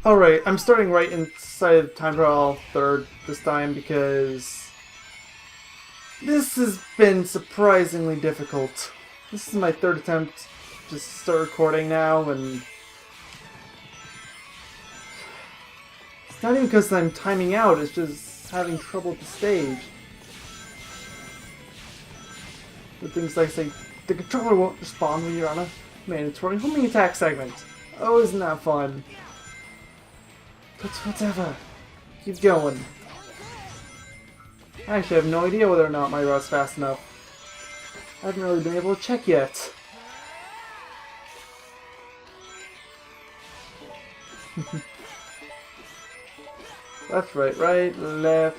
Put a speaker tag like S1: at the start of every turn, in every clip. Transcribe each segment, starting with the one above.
S1: Alright, I'm starting right inside of time trial third this time because this has been surprisingly difficult. This is my third attempt to start recording now, and it's not even because I'm timing out, it's just having trouble with the stage. With things like, say, the controller won't respond when you're on a mandatory homing attack segment. Oh, isn't that fun? But whatever. Keep going. I actually have no idea whether or not my route's fast enough. I haven't really been able to check yet. Left, right, left,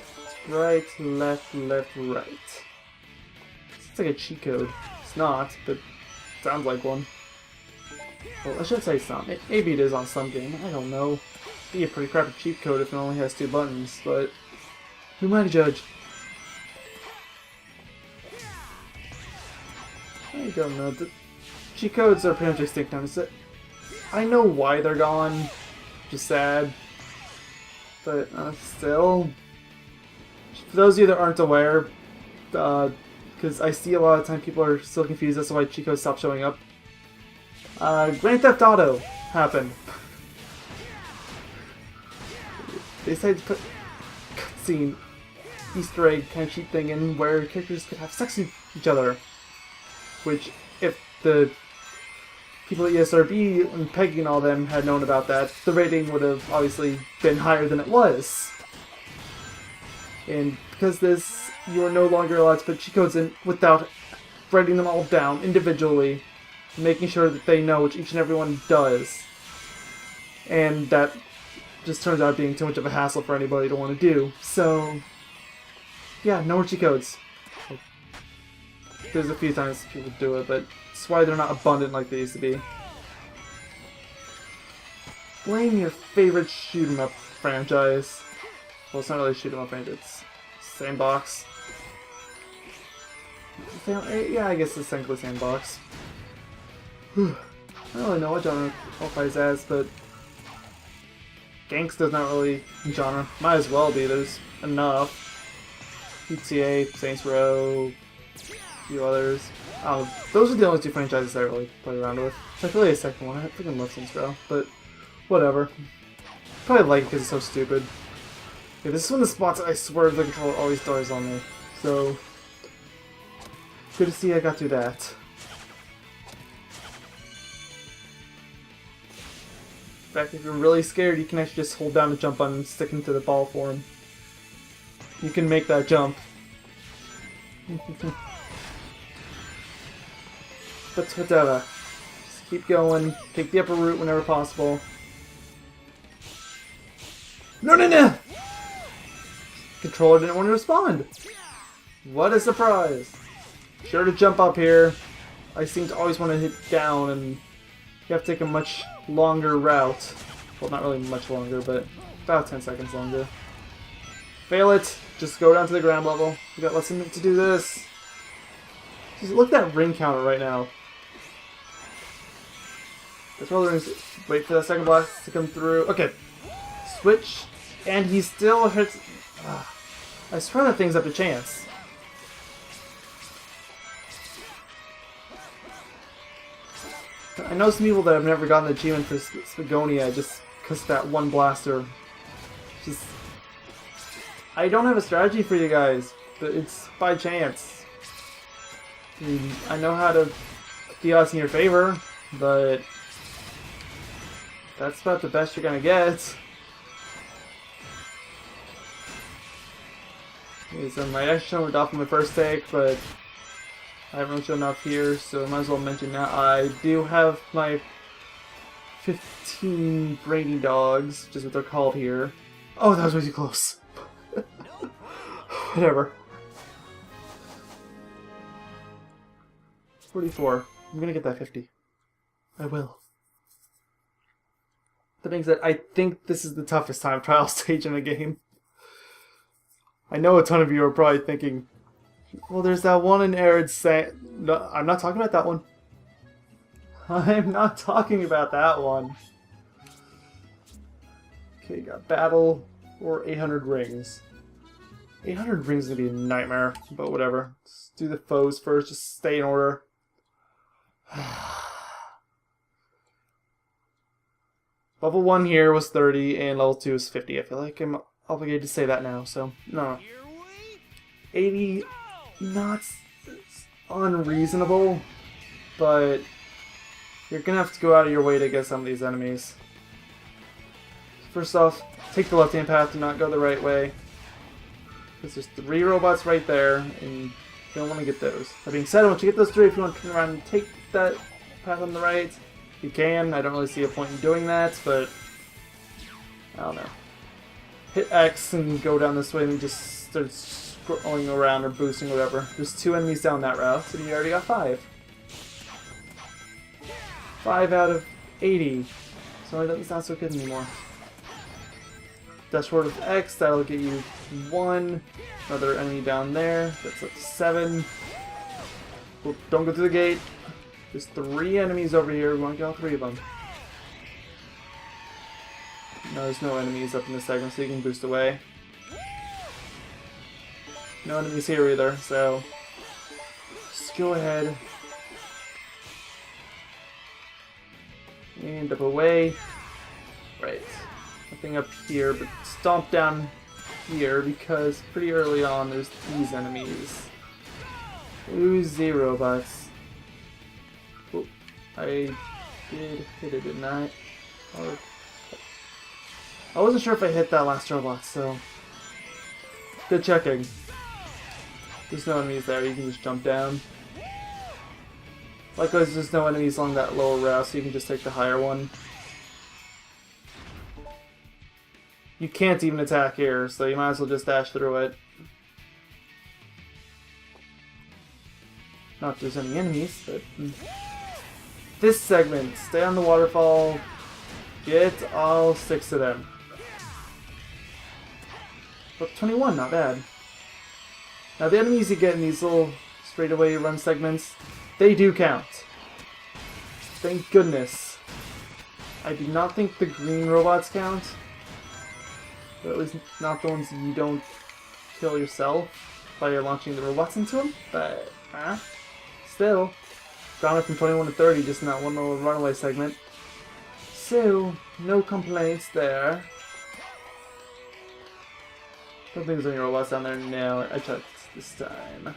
S1: right, left, right. It's like a cheat code. It's not, but it sounds like one. Well, I should say some. Maybe it is on some game. I don't know. It'd be a pretty crappy cheat code if it only has 2 buttons, but who am I to judge? I don't know. The cheat codes are pretty much extinct now. I know why they're gone. Just sad. But still. For those of you that aren't aware, because I see a lot of time people are still confused as to why cheat codes stopped showing up. Grand Theft Auto happened. They decided to put cutscene Easter egg kind of cheat thing in where characters could have sex with each other. Which, if the people at ESRB and Peggy and all them had known about that, the rating would have obviously been higher than it was. And because this, you are no longer allowed to put cheat codes in without writing them all down individually, making sure that they know which each and every one does. And that just turns out being too much of a hassle for anybody to want to do. So, yeah, no more cheat codes. There's a few times people do it, but it's why they're not abundant like they used to be. Blame your favorite shoot 'em up franchise. Well, it's not really shoot 'em up franchise, it's sandbox. Yeah, I guess it's technically sandbox. I don't really know what genre it qualifies as, but Gangsta's not really a genre. Might as well be, there's enough. GTA, Saints Row, a few others. Those are the only 2 franchises I really play around with. It's like really a second one. I freaking love Saints Row, but whatever. Probably like it because it's so stupid. Yeah, this is one of the spots I swear the controller always dies on me. So, good to see I got through that. In fact, if you're really scared, you can actually just hold down the jump button and stick into the ball form. You can make that jump. But whatever. Just keep going. Take the upper route whenever possible. No! Controller didn't want to respond. What a surprise. Sure to jump up here. I seem to always want to hit down, and you have to take a much longer route. Well, not really much longer, but about 10 seconds longer. Fail it. Just go down to the ground level. You got less than a minute to do this. Just look at that ring counter right now. That's all the rings. Wait for that second blast to come through. Okay. Switch. And he still hits. I swear that thing's up to chance. I know some people that have never gotten the achievement for Spagonia just because of that one blaster. Just. I don't have a strategy for you guys, but it's by chance. I know how to put the odds in your favor, but that's about the best you're gonna get. Okay, so my action went off on my first take, but I haven't really shown off here, so I might as well mention that I do have my 15 brainy dogs, which is what they're called here. Oh, that was way too close. Whatever. 44. I'm gonna get that 50. I will. That being said, I think this is the toughest time trial stage in the game. I know a ton of you are probably thinking, well, there's that one in Arid Sand. No, I'm not talking about that one. I'm not talking about that one. Okay, got battle or 800 rings. 800 rings is gonna be a nightmare, but whatever. Let's do the foes first, just stay in order. Level 1 here was 30 and level 2 is 50. I feel like I'm obligated to say that now, so no. 80, not unreasonable, but you're gonna have to go out of your way to get some of these enemies. First off, take the left-hand path, do not go the right way. Because there's 3 robots right there, and you don't want to get those. That being said, once you get those 3, if you want to turn around and take that path on the right, you can. I don't really see a point in doing that, but I don't know. Hit X and go down this way and just start scrolling around or boosting or whatever. There's 2 enemies down that route, and you already got 5. 5 out of 80. So it doesn't sound so good anymore. Dash forward with X, that'll get you 1. Another enemy down there, that's up to 7. Well, don't go through the gate. There's 3 enemies over here, we want to get all 3 of them. No, there's no enemies up in this segment, so you can boost away. No enemies here either, so just go ahead. And up away. Right. Nothing up here, but stomp down here because pretty early on there's these enemies. Ooh, 0 robots. Oh, I did hit it, didn't I? Or, I wasn't sure if I hit that last robot, so good checking. There's no enemies there, you can just jump down. Likewise, there's no enemies along that lower route, so you can just take the higher one. You can't even attack here, so you might as well just dash through it. Not if there's any enemies, but... This segment, stay on the waterfall, get all 6 of them. But 21, not bad. Now the enemies you get in these little straightaway run segments, they do count. Thank goodness. I do not think the green robots count. Or at least not the ones you don't kill yourself by launching the robots into them. But, still. Gone up from 21 to 30 just in that one little runaway segment. So, no complaints there. Don't think there's any robots down there. No, I checked this time.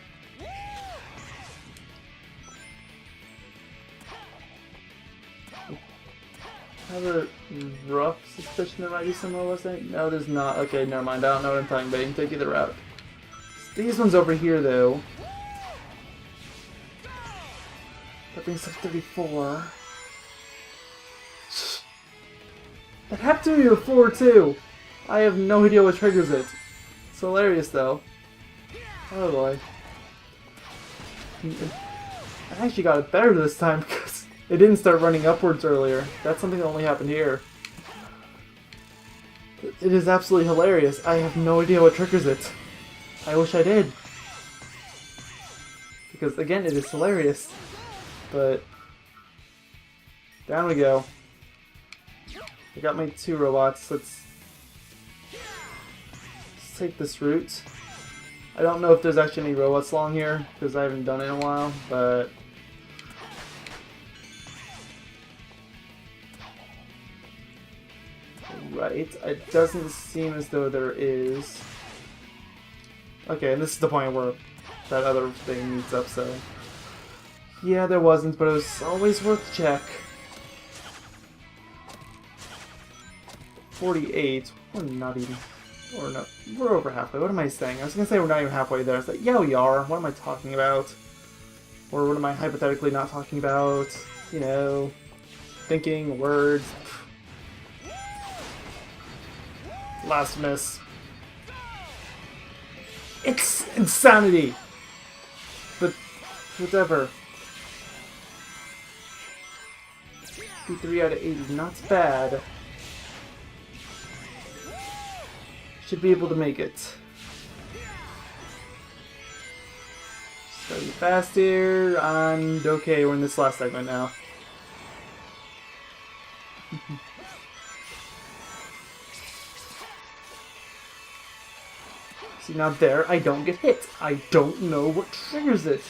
S1: I have a rough suspicion there might be some robots there. No, there's not. Okay, never mind. I don't know what I'm talking about. You can take either route. These ones over here, though. That brings up 34. That happened to me before, too. I have no idea what triggers it. It's hilarious, though. Oh, boy. I actually got it better this time, because it didn't start running upwards earlier. That's something that only happened here. It is absolutely hilarious. I have no idea what triggers it. I wish I did. Because, again, it is hilarious. But down we go. I got my 2 robots. Let's take this route. I don't know if there's actually any robots along here, because I haven't done it in a while, but... Right, it doesn't seem as though there is. Okay, and this is the point where that other thing meets up, so... Yeah, there wasn't, but it was always worth a check. 48. We're not even... Or no, we're over halfway. What am I saying? I was gonna say we're not even halfway there. It's like, yeah, we are. What am I talking about? Or what am I hypothetically not talking about? You know, thinking, words. Last miss. It's insanity! But, whatever. 53 out of 80, not bad. Should be able to make it. Study fast here, and okay, we're in this last segment now. See, now there, I don't get hit. I don't know what triggers it.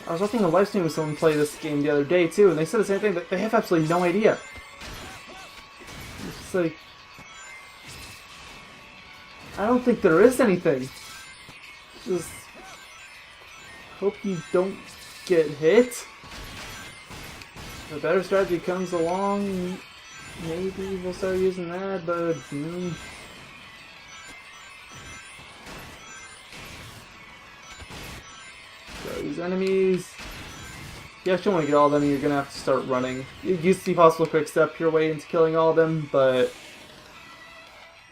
S1: I was watching a live stream with someone play this game the other day, too, and they said the same thing, that they have absolutely no idea. It's just like... I don't think there is anything. Just... hope you don't get hit. If a better strategy comes along, maybe we'll start using that, but... So these enemies... You actually want to get all of them, you're going to have to start running. It used to be possible to quick step your way into killing all of them, but...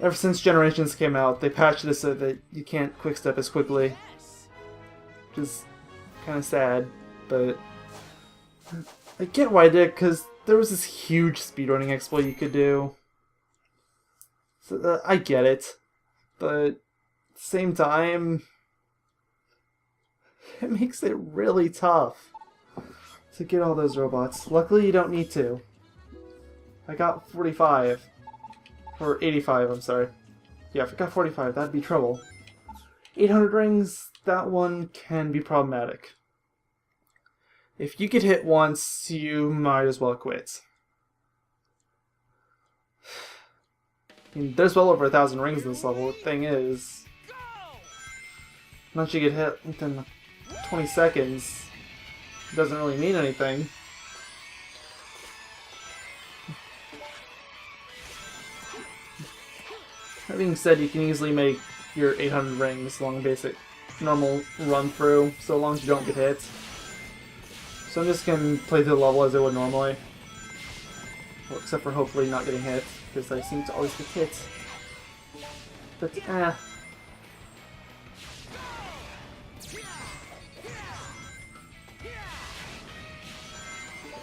S1: ever since Generations came out, they patched this so that you can't quick step as quickly. Which is kind of sad, but... I get why I did, because there was this huge speedrunning exploit you could do. So, I get it, but at the same time, it makes it really tough to get all those robots. Luckily, you don't need to. I got 45. Or 85, I'm sorry. Yeah, if I got 45, that'd be trouble. 800 rings, that one can be problematic. If you get hit once, you might as well quit. I mean, there's well over 1,000 rings in this level. The thing is, once you get hit within 20 seconds, it doesn't really mean anything. That being said, you can easily make your 800 rings along basic normal run through, so long as you don't get hit. So I'm just going to play through the level as I would normally. Well, except for hopefully not getting hit, because I seem to always get hit. But,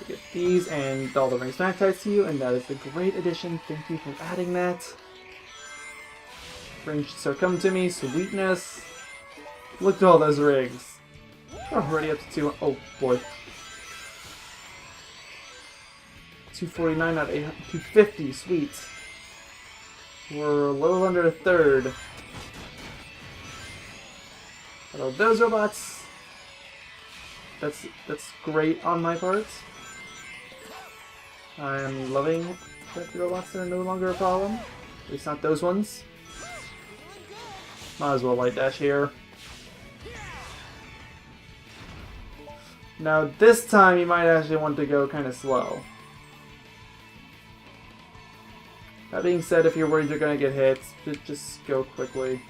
S1: get these and all the rings magnetized to you, and that is a great addition. Thank you for adding that. Rings should start coming to me. Sweetness. Look at all those rings. We're already up to 2. Oh boy. 249 out of 800. 250. Sweet. We're a little under a third. Hello, those robots. That's great on my part. I am loving that the robots are no longer a problem. At least not those ones. Might as well light dash here. Now this time you might actually want to go kind of slow. That being said, if you're worried you're going to get hit, just go quickly.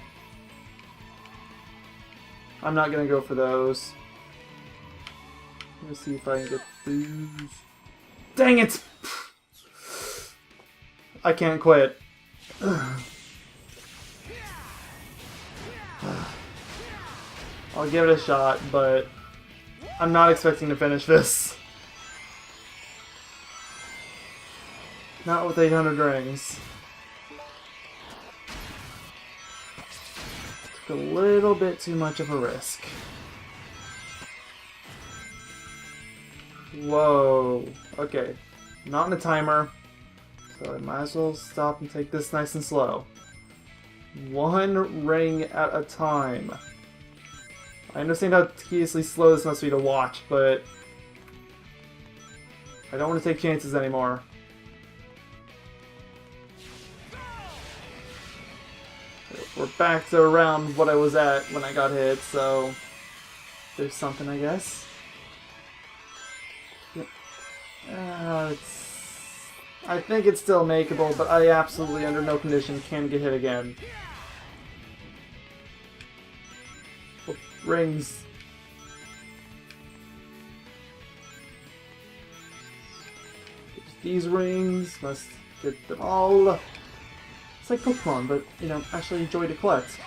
S1: I'm not going to go for those. Let's see if I can get these. Dang it! I can't quit. I'll give it a shot, but I'm not expecting to finish this. Not with 800 rings. Took a little bit too much of a risk. Whoa. Okay. Not in a timer. So I might as well stop and take this nice and slow. One ring at a time. I understand how tediously slow this must be to watch, but I don't want to take chances anymore. We're back to around what I was at when I got hit, so there's something, I guess. I think it's still makeable, but I absolutely, under no condition, can get hit again. Oh, rings. These rings, must get them all. It's like Pokemon, but, you know, actually enjoy to collect.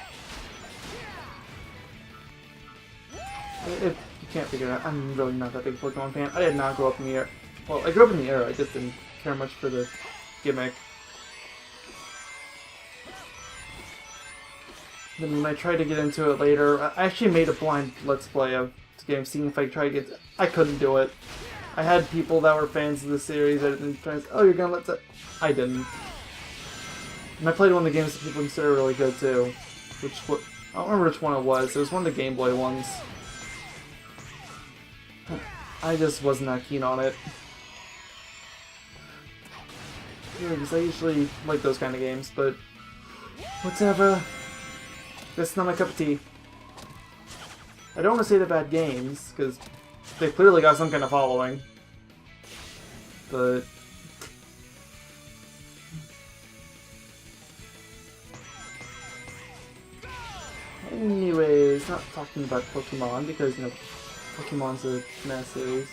S1: If you can't figure it out, I'm really not that big a Pokemon fan. I did not grow up in the era. Well, I grew up in the era, I just didn't care much for the gimmick. Then when I tried to get into it later, I actually made a blind Let's Play of the game, seeing if I tried to get... I couldn't do it. I had people that were fans of the series that didn't try to say, oh, you're gonna let that... I didn't. And I played one of the games that people consider really good, too. I don't remember which one it was. It was one of the Game Boy ones. I just wasn't that keen on it. Yeah, because I usually like those kind of games, but whatever. That's not my cup of tea. I don't want to say they're bad games, because they clearly got some kind of following. But anyways, not talking about Pokemon, because, you know, Pokemon's a mess series.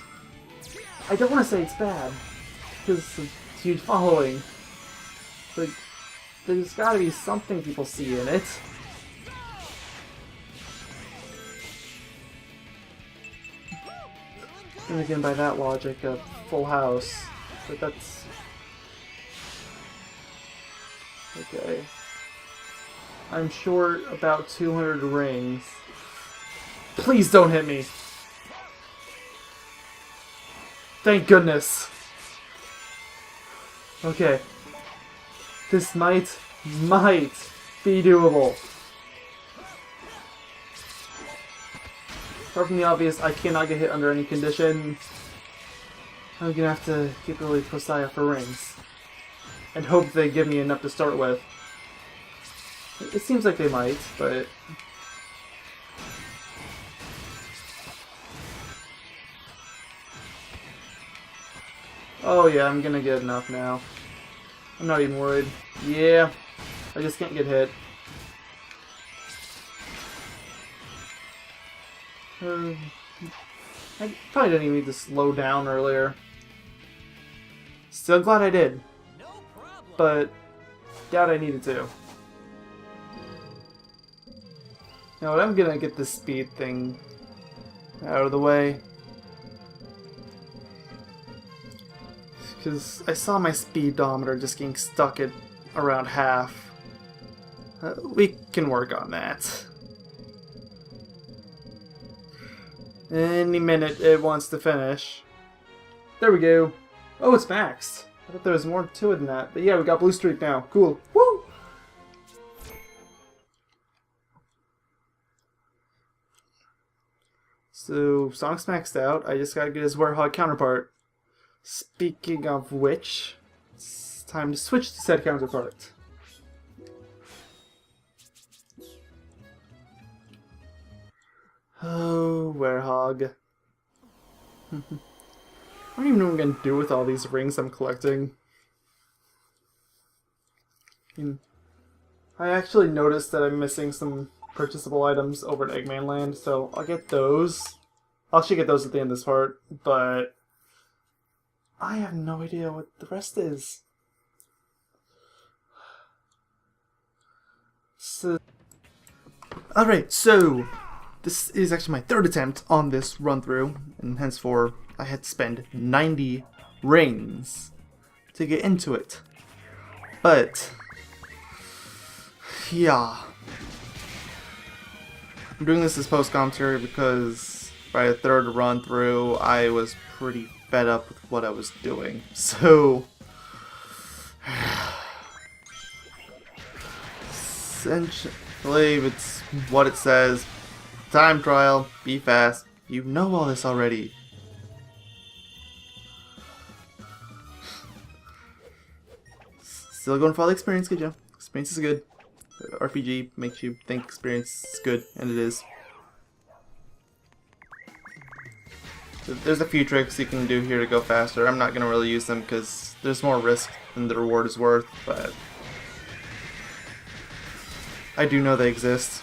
S1: I don't want to say it's bad, because it's a huge following. But there's gotta be something people see in it. And again, by that logic, a full house. But that's... okay. I'm short about 200 rings. Please don't hit me! Thank goodness! Okay. This might be doable. Apart from the obvious, I cannot get hit under any condition. I'm gonna have to get really precise for rings. And hope they give me enough to start with. It seems like they might, but... oh yeah, I'm gonna get enough now. I'm not even worried. Yeah, I just can't get hit. I probably didn't even need to slow down earlier. Still glad I did. But doubt I needed to. You know what, I'm gonna get this speed thing out of the way. Because I saw my speedometer just getting stuck at around half. We can work on that. Any minute it wants to finish. There we go. Oh, it's maxed. I thought there was more to it than that. But yeah, we got blue streak now. Cool. Woo! So, Sonic's maxed out. I just gotta get his Warehog counterpart. Speaking of which, it's time to switch to said counterpart. Oh, Warehog. I don't even know what I'm gonna do with all these rings I'm collecting. I actually noticed that I'm missing some purchasable items over at Eggman Land, so I'll get those. I'll actually get those at the end of this part, but I have no idea what the rest is. So, alright, so this is actually my third attempt on this run-through, and henceforth I had to spend 90 rings to get into it. But, yeah. I'm doing this as post-commentary because by the third run-through I was pretty fed up with what I was doing. So, essentially it's what it says. Time trial, be fast. You know all this already. Still going for all the experience, good job. Experience is good. RPG makes you think experience is good, and it is. There's a few tricks you can do here to go faster. I'm not going to really use them because there's more risk than the reward is worth, but I do know they exist.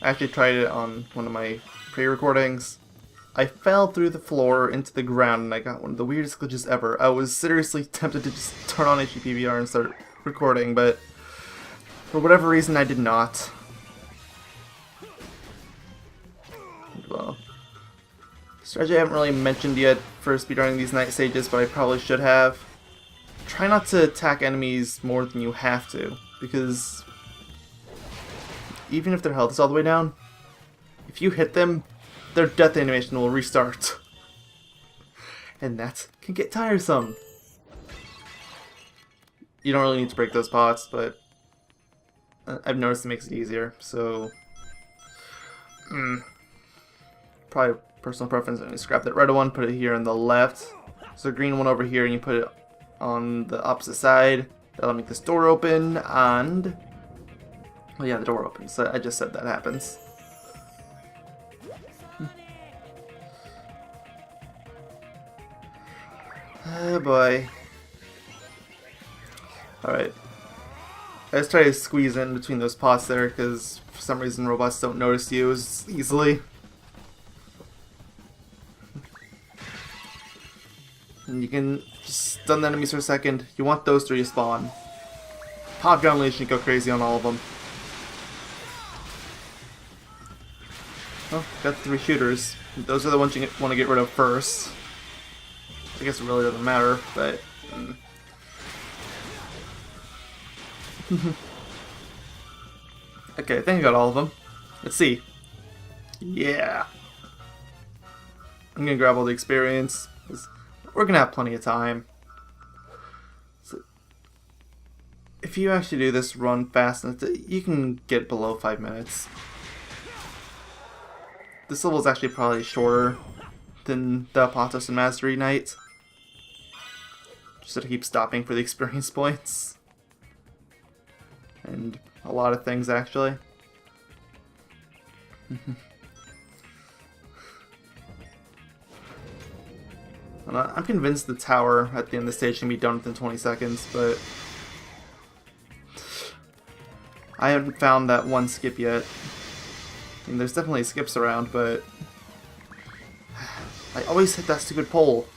S1: I actually tried it on one of my pre-recordings. I fell through the floor into the ground and I got one of the weirdest glitches ever. I was seriously tempted to just turn on HDPVR and start recording, but for whatever reason I did not. Well, strategy I haven't really mentioned yet for speedrunning these night stages, but I probably should have. Try not to attack enemies more than you have to, because even if their health is all the way down, if you hit them, their death animation will restart. And that can get tiresome. You don't really need to break those pots, but I've noticed it makes it easier, so probably personal preference. I'm gonna scrap that red one, put it here on the left. So the green one over here, and you put it on the opposite side. That'll make this door open, and oh yeah, the door opens. So I just said that happens. Oh boy. Alright. I just try to squeeze in between those pots there, because for some reason robots don't notice you as easily. And you can just stun the enemies for a second. You want those to respawn. Pop down Unleash and go crazy on all of them. Oh, got 3 shooters. Those are the ones you want to get rid of first. I guess it really doesn't matter, but... Okay, I think I got all of them. Let's see. Yeah! I'm gonna grab all the experience. We're gonna have plenty of time. So, if you actually do this run fast enough, you can get below 5 minutes. This level is actually probably shorter than the Apotos and Mastery Night. Just to keep stopping for the experience points. And a lot of things, actually. I'm convinced the tower at the end of the stage can be done within 20 seconds, but I haven't found that one skip yet. I mean, there's definitely skips around, but I always hit that stupid pole.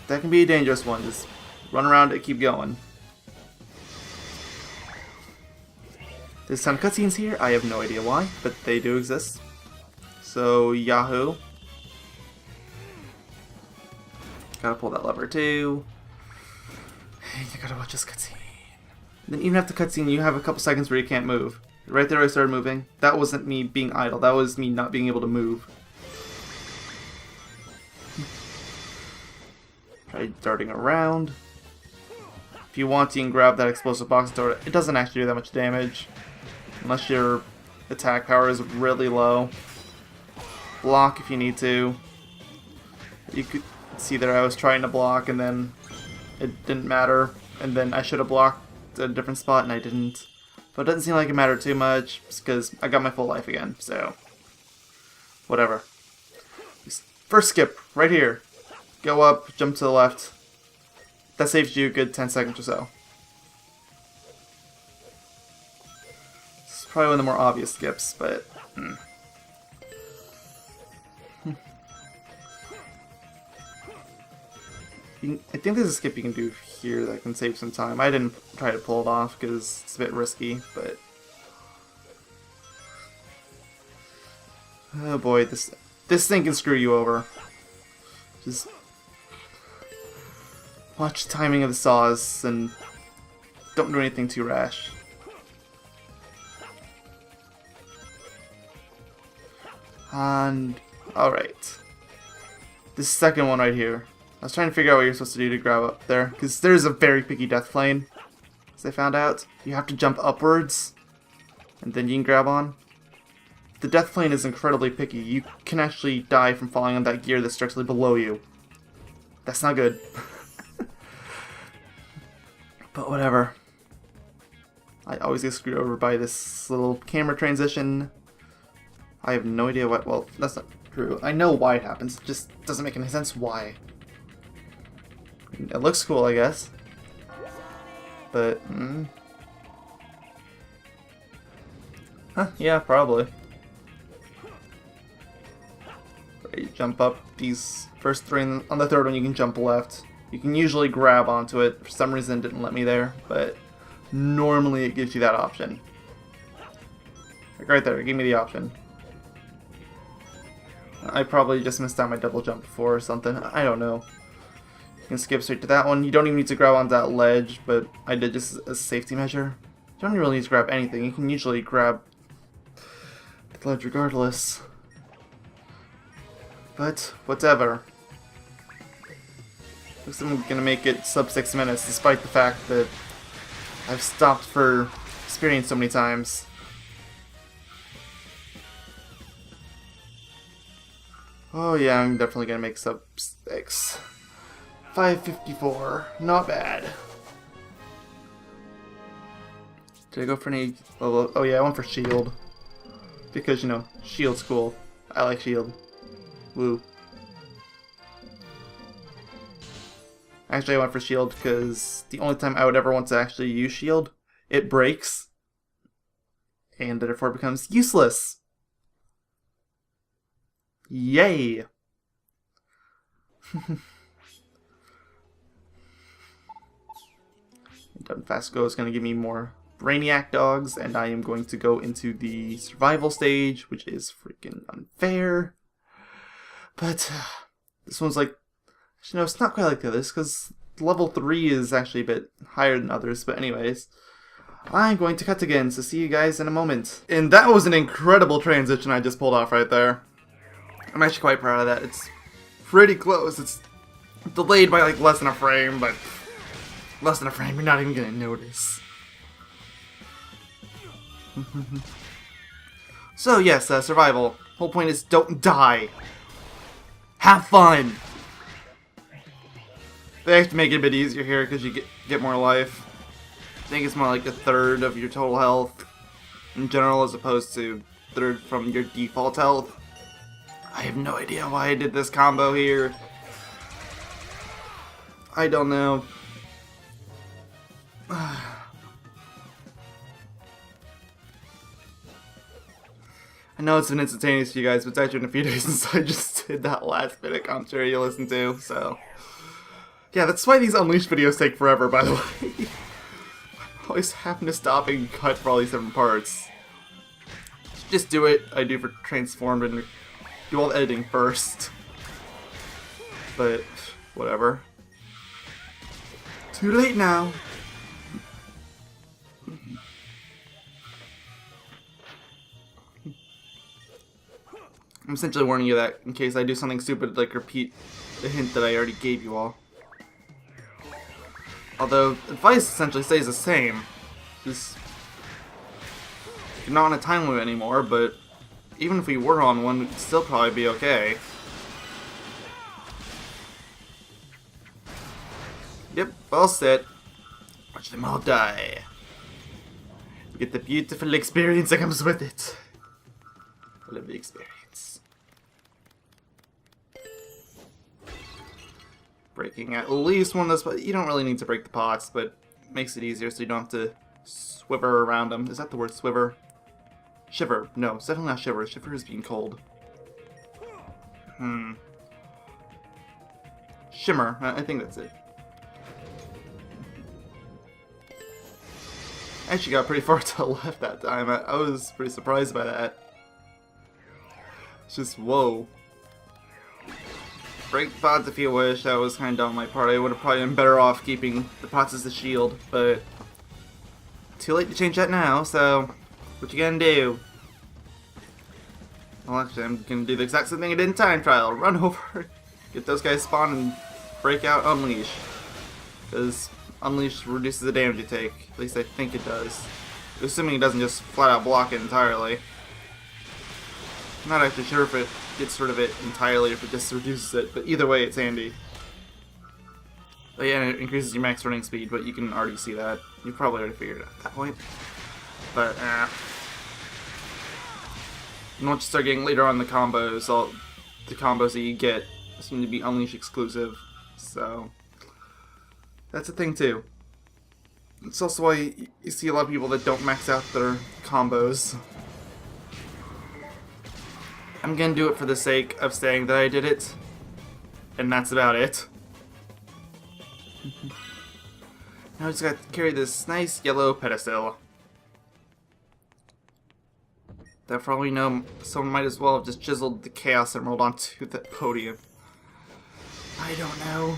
S1: That can be a dangerous one. Just run around it, keep going. There's some cutscenes here. I have no idea why, but they do exist. So, Yahoo. Gotta pull that lever too. And you gotta watch this cutscene. Then even after the cutscene, you have a couple seconds where you can't move. Right there I started moving. That wasn't me being idle. That was me not being able to move. Try darting around. If you want, you can grab that explosive box door. It doesn't actually do that much damage. Unless your attack power is really low. Block if you need to. You could see there I was trying to block and then it didn't matter. And then I should have blocked at a different spot and I didn't. But it doesn't seem like it mattered too much because I got my full life again, so whatever. First skip, right here. Go up, jump to the left. That saves you a good 10 seconds or so. This is probably one of the more obvious skips, but... I think there's a skip you can do here that can save some time. I didn't try to pull it off because it's a bit risky, but... Oh boy, this thing can screw you over. Just... watch the timing of the saws and don't do anything too rash. And... alright. This second one right here. I was trying to figure out what you're supposed to do to grab up there, because there's a very picky death plane, as I found out. You have to jump upwards, and then you can grab on. The death plane is incredibly picky. You can actually die from falling on that gear that's directly below you. That's not good. But whatever. I always get screwed over by this little camera transition. I have no idea what... well, that's not true. I know why it happens. It just doesn't make any sense why. It looks cool, I guess. But, huh, yeah, probably. You jump up these first 3, and on the third one you can jump left. You can usually grab onto it. For some reason it didn't let me there, but normally it gives you that option. Like right there, it gave me the option. I probably just missed out my double jump before or something. I don't know. You can skip straight to that one. You don't even need to grab onto that ledge, but I did just as a safety measure. You don't really need to grab anything. You can usually grab the ledge regardless. But, whatever. Looks like I'm gonna make it sub 6 minutes, despite the fact that I've stopped for experienced so many times. Oh yeah, I'm definitely gonna make sub 6. 554, not bad. Did I go for any level? Oh yeah, I went for shield. Because, you know, shield's cool. I like shield. Woo. Actually, I went for shield because the only time I would ever want to actually use shield, it breaks. And therefore becomes useless. Yay! Done Fast Go is going to give me more Brainiac dogs, and I am going to go into the survival stage, which is freaking unfair. But this one's like, you know, it's not quite like this, because level 3 is actually a bit higher than others. But anyways, I'm going to cut again, so see you guys in a moment. And that was an incredible transition I just pulled off right there. I'm actually quite proud of that. It's pretty close. It's delayed by like less than a frame, but less than a frame, you're not even gonna notice. So yes, survival. Whole point is don't die. Have fun. They have to make it a bit easier here because you get more life. I think it's more like a third of your total health in general, as opposed to third from your default health. I have no idea why I did this combo here. I don't know. I know it's been instantaneous to you guys, but it's actually been a few days since I just did that last bit of commentary you listened to, so. Yeah, that's why these Unleashed videos take forever, by the way. I always happen to stop and cut for all these different parts. Just do it. I do for Transformed and do all the editing first. But, whatever. Too late now. I'm essentially warning you that in case I do something stupid, like repeat the hint that I already gave you all. Although, advice essentially stays the same. Just, you're not on a time limit anymore, but even if we were on one, we'd still probably be okay. Yep, all set. Watch them all die. You get the beautiful experience that comes with it. I love the experience. Breaking at least one of those, but you don't really need to break the pots, but it makes it easier so you don't have to swiver around them. Is that the word, swiver? Shiver. No, it's definitely not shiver. Shiver is being cold. Shimmer. I think that's it. I actually got pretty far to the left that time. I was pretty surprised by that. It's just, whoa. Break the pots if you wish. That was kind of dumb on my part. I would have probably been better off keeping the pots as the shield, but too late to change that now, so what you gonna do? Well, actually, I'm gonna do the exact same thing I did in Time Trial. Run over, get those guys spawned, and break out Unleash. Because Unleash reduces the damage you take. At least I think it does. Assuming it doesn't just flat out block it entirely. I'm not actually sure if it gets rid of it entirely or if it just reduces it, but either way it's handy. But yeah, it increases your max running speed, but you can already see that. You probably already figured it out at that point. But, and once you start getting later on the combos, all the combos that you get seem to be Unleash exclusive, so that's a thing too. It's also why you see a lot of people that don't max out their combos. I'm gonna do it for the sake of saying that I did it, and that's about it. Now I just got to carry this nice yellow pedestal. That for all we know, someone might as well have just chiseled the Chaos Emerald onto the podium. I don't know.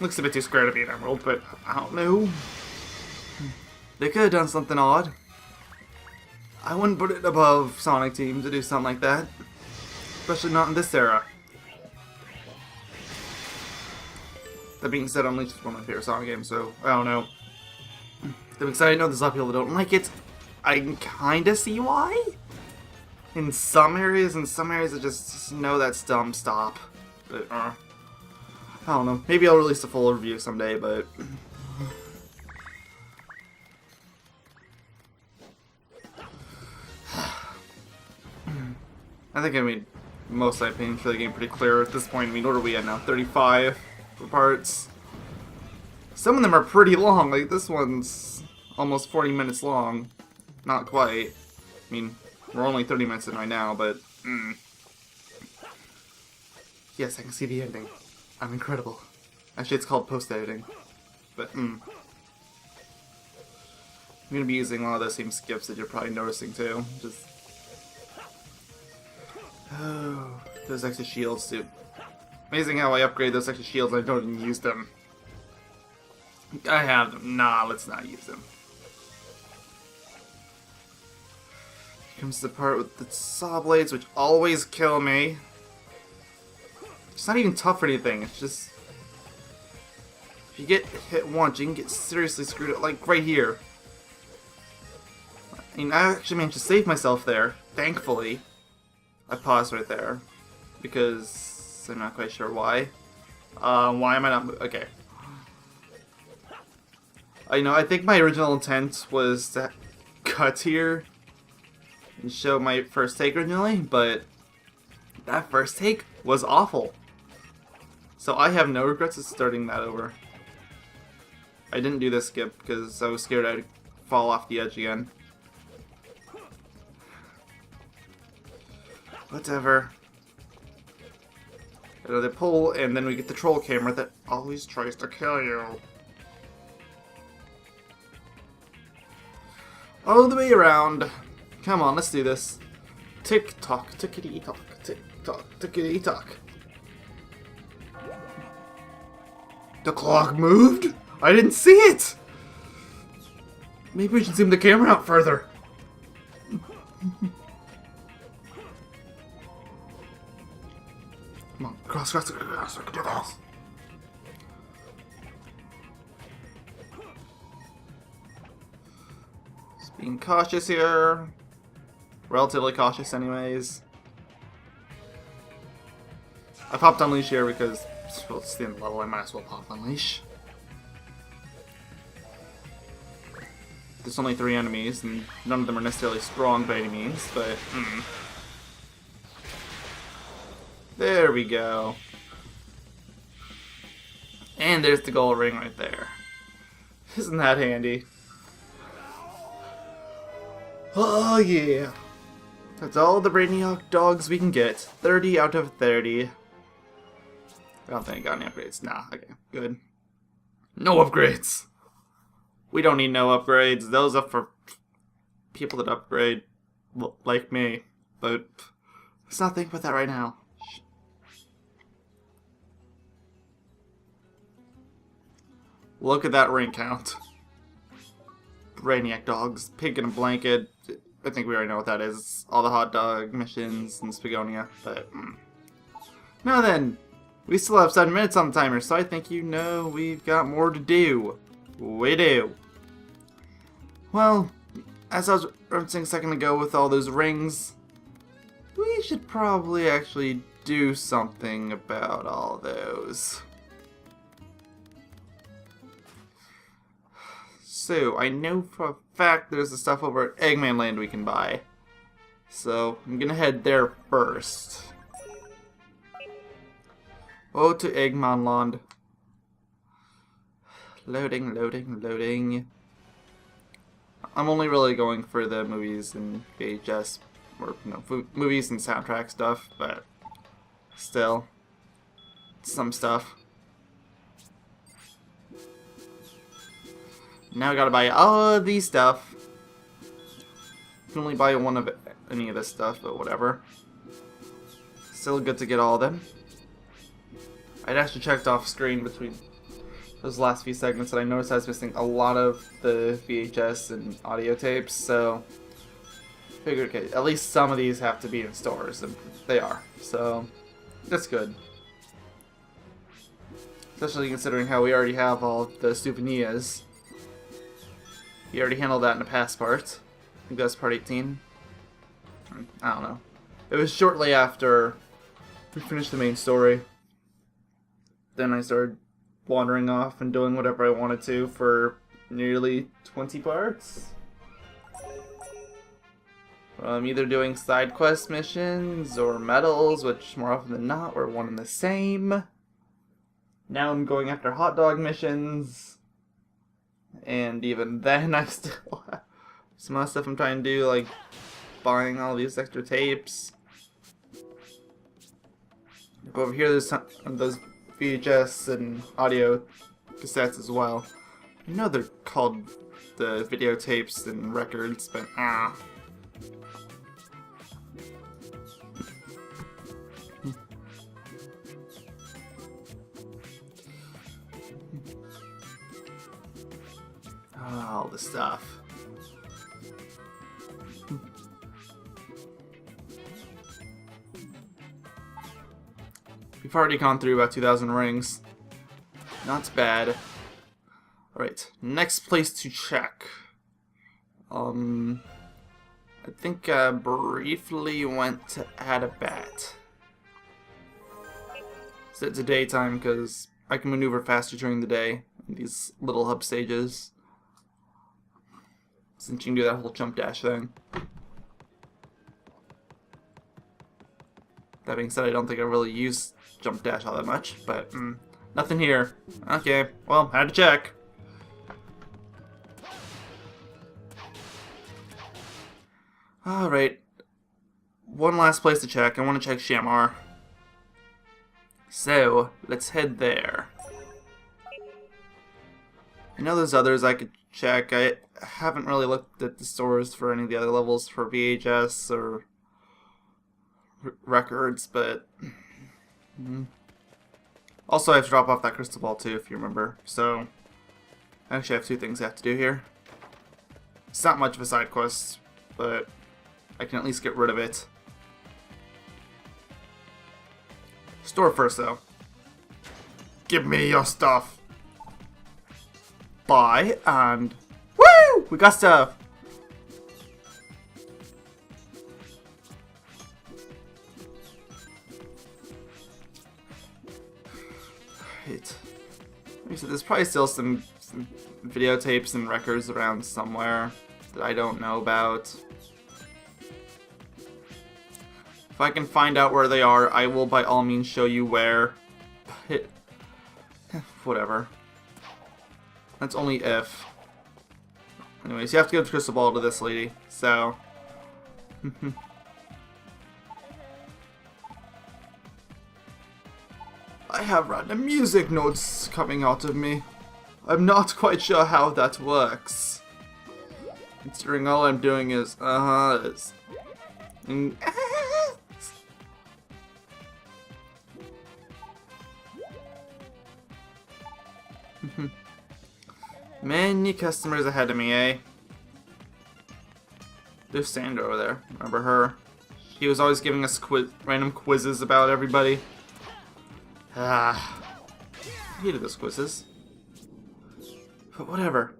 S1: Looks a bit too square to be an emerald, but I don't know. They could have done something odd. I wouldn't put it above Sonic Team to do something like that. Especially not in this era. That being said, Unleashed is one of my favorite Sonic games, so I don't know. Because I know there's a lot of people that don't like it. I can kinda see why. In some areas, I just know that's dumb, stop. But, I don't know. Maybe I'll release a full review someday, but... I think I made most of my opinions for the game pretty clear at this point. I mean, what are we at now? 35 for parts. Some of them are pretty long. Like, this one's almost 40 minutes long. Not quite. I mean, we're only 30 minutes in right now, but... Yes, I can see the ending. I'm incredible. Actually, it's called post-editing. But, I'm gonna be using a lot of those same skips that you're probably noticing, too. Just... Oh, those extra shields, dude. Amazing how I upgrade those extra shields and I don't even use them. I have them. Nah, let's not use them. Here comes the part with the saw blades, which always kill me. It's not even tough or anything, it's just... If you get hit once, you can get seriously screwed up, like right here. I mean, I actually managed to save myself there, thankfully. I paused right there, because I'm not quite sure why. Why am I not... Okay. I think my original intent was to cut here and show my first take originally, but that first take was awful. So I have no regrets of starting that over. I didn't do this skip because I was scared I'd fall off the edge again. Whatever. Another pull, and then we get the troll camera that always tries to kill you. All the way around. Come on, let's do this. Tick tock, tickety tock, tick tock, tickety tock. The clock moved? I didn't see it! Maybe we should zoom the camera out further. Come on, cross, we can do this. Just being cautious here. Relatively cautious anyways. I popped Unleash here because, well, it's the end of the level, I might as well pop Unleash. There's only 3 enemies, and none of them are necessarily strong by any means, but... There we go. And there's the gold ring right there. Isn't that handy? Oh yeah. That's all the Brainiac dogs we can get. 30 out of 30. I don't think I got any upgrades. Nah, okay, good. No upgrades! We don't need no upgrades. Those are for people that upgrade, well, like me. But let's not think about that right now. Look at that ring count. Brainiac dogs, pig in a blanket. I think we already know what that is. It's all the hot dog missions and Spagonia. But now then, we still have 7 minutes on the timer, so I think you know we've got more to do. We do. Well, as I was referencing a second ago with all those rings, we should probably actually do something about all those. So, I know for a fact there's the stuff over at Eggman Land we can buy. So, I'm gonna head there first. Oh, to Eggman Land. Loading, loading, loading. I'm only really going for the movies and VHS, or, movies and soundtrack stuff, but still, some stuff. Now I gotta buy all of these stuff. You can only buy one of any of this stuff, but whatever. Still good to get all of them. I'd actually checked off screen between those last few segments and I noticed I was missing a lot of the VHS and audio tapes, so figured, okay, at least some of these have to be in stores, and they are, so that's good. Especially considering how we already have all the souvenirs. You already handled that in the past part. I think that was part 18. I don't know. It was shortly after we finished the main story. Then I started wandering off and doing whatever I wanted to for nearly 20 parts. I'm either doing side quest missions or medals, which more often than not were one and the same. Now I'm going after hot dog missions. And even then I still have some other stuff I'm trying to do, like buying all these extra tapes. But over here there's some of those VHS and audio cassettes as well. I know they're called the videotapes and records, but all the stuff. We've already gone through about 2,000 rings. Not bad. Alright, next place to check. I think I briefly went to add a bat. Set to daytime because I can maneuver faster during the day in these little hub stages. Since you can do that whole jump dash thing. That being said, I don't think I really use jump dash all that much, but nothing here. Okay, well, had to check. Alright. One last place to check. I want to check Shamar. So, let's head there. I know there's others I could check. I haven't really looked at the stores for any of the other levels for VHS or records, but also I have to drop off that crystal ball too, if you remember. So I actually have two things I have to do here. It's not much of a side quest, but I can at least get rid of it. Store first though. Give me your stuff. Buy and woo! We got stuff. Right. Like I said, there's probably still some videotapes and records around somewhere that I don't know about. If I can find out where they are, I will by all means show you where. But whatever. That's only if. Anyways, you have to give the crystal ball to this lady, so. I have random music notes coming out of me. I'm not quite sure how that works. Considering all I'm doing is, Many customers ahead of me, eh? There's Sandra over there. Remember her? She was always giving us random quizzes about everybody. I hated those quizzes. But whatever.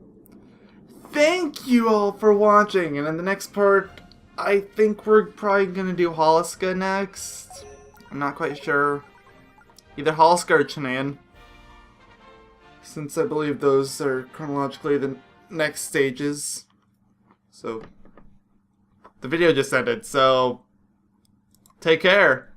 S1: Thank you all for watching, and in the next part, I think we're probably gonna do Holiska next. I'm not quite sure. Either Holiska or Cheyenne, since I believe those are chronologically the next stages. So, the video just ended, so take care.